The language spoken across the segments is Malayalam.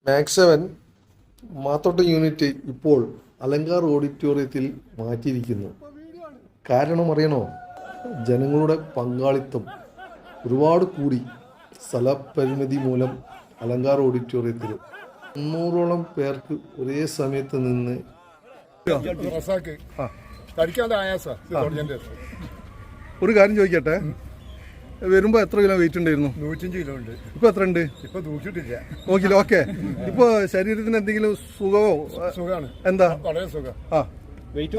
മാക്സ് 7 മാത്തോട്ട യൂണിറ്റ് ഇപ്പോൾ അലങ്കാർ ഓഡിറ്റോറിയത്തിൽ മാറ്റിയിരിക്കുന്നു. കാരണം അറിയണോ? ജനങ്ങളുടെ പങ്കാളിത്തം ഒരുപാട് കൂടി. സ്ഥലപരിമിതി മൂലം അലങ്കാർ ഓഡിറ്റോറിയത്തിൽ 300ഓളം പേർക്ക് ഒരേ സമയത്ത് നിന്ന് ഒരു കാര്യം ചോദിക്കട്ടെ, വരുമ്പോ എത്ര കിലോ വെയിറ്റ് ഉണ്ടായിരുന്നു? 105 കിലോ ഉണ്ട്. ഇപ്പൊ എത്ര ഉണ്ട്? ഇപ്പൊ തൂക്കിട്ടില്ല. നോക്കില്ല. ഓക്കെ. ഇപ്പൊ ശരീരത്തിന് എന്തെങ്കിലും സുഖമോ? സുഖമാണ്. എന്താ? വളരെ സുഖം. വെയിറ്റ്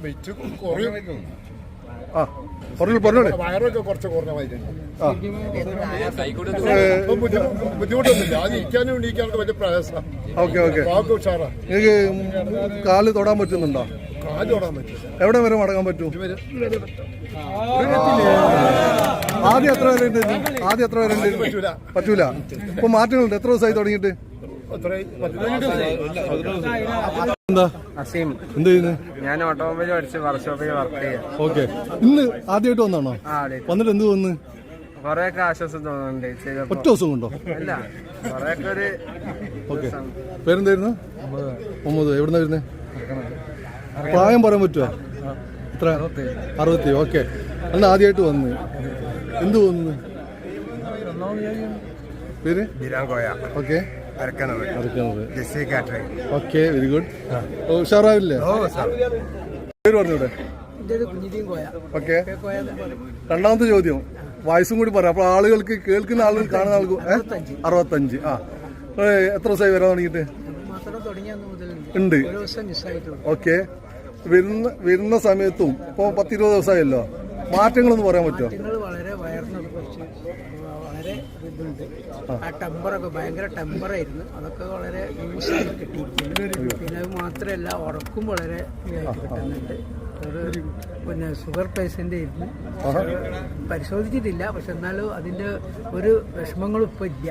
വെയിറ്റ് കുറയും. വയറൊക്കെ കുറച്ച് കുറഞ്ഞ ബുദ്ധിമുട്ടൊന്നുമില്ല. അത് ഇരിക്കാനും എണീക്കാനൊക്കെ വലിയ പ്രയാസം. ഓക്കെ. ഉഷാറാ. നിങ്ങൾക്ക് കാല് തൊടാൻ പറ്റുന്നുണ്ടോ? കാല് തൊടാൻ പറ്റും. എവിടെ വരെ മടങ്ങാൻ പറ്റും? ആദ്യം എത്ര വരെ ഉണ്ട്? പറ്റൂല. ഇപ്പൊ മാറ്റങ്ങളുണ്ട്. എത്ര ദിവസമായി തുടങ്ങിയിട്ട്? എന്താ എന്ത് ചെയ്യുന്നത്? ഞാൻ ഓട്ടോമൊബൈൽ പഠിച്ച് വർക്ക്ഷോപ്പിൽ വർക്ക് ചെയ്യാം. ഓക്കെ. ഇന്ന് ആദ്യമായിട്ട് വന്നാണോ? വന്നിട്ട് എന്ത് തോന്നുന്നു? കൊറേയൊക്കെ ആശ്വാസം തോന്നുന്നുണ്ട്. ഒറ്റ ദിവസം കൊണ്ടോ? അല്ല, കൊറേയൊക്കെ ഒരു. ഓക്കെ. പേരെന്തായിരുന്നു? മുഹമ്മദ്. എവിടുന്ന വരുന്നത്? പ്രായം പറയാൻ പറ്റുമോ? എത്ര? 60. ഓക്കെ. അന്ന് ആദ്യമായിട്ട് വന്ന് എന്ത് തോന്നുന്നു? പേര്? ഓക്കെ. Okay, very good. ഉഷാറാവില്ലേ? പേര് പറഞ്ഞൂടെ? ഓക്കെ. രണ്ടാമത്തെ ചോദ്യം വയസ്സും കൂടി പറയാം. അപ്പൊ ആളുകൾക്ക്, കേൾക്കുന്ന ആളുകൾ, കാണുന്ന ആൾക്ക് 65. എത്ര ദിവസമായി വരാൻ തുടങ്ങിയിട്ട്? ഉണ്ട്. ഓക്കെ. വരുന്ന സമയത്തും ഇപ്പൊ 10-20 ദിവസമായല്ലോ. മാറ്റങ്ങളൊന്നും പറയാൻ പറ്റുമോ? വളരെ വയറിനൊക്കെ കുറച്ച് വളരെ ഇതുണ്ട്. ആ ടെമ്പറൊക്കെ ഭയങ്കര ടെമ്പറായിരുന്നു. അതൊക്കെ വളരെ ലൂസായി കിട്ടിയിരിക്കുന്നു. പിന്നെ അത് മാത്രമല്ല, ഉറക്കും വളരെ ഇതായിട്ട് കിട്ടുന്നുണ്ട്. ഒരു പിന്നെ ഷുഗർ പേഷ്യൻ്റ് ആയിരുന്നു. പരിശോധിച്ചിട്ടില്ല, പക്ഷെ എന്നാലും അതിൻ്റെ ഒരു വിഷമങ്ങളും ഇപ്പം ഇല്ല.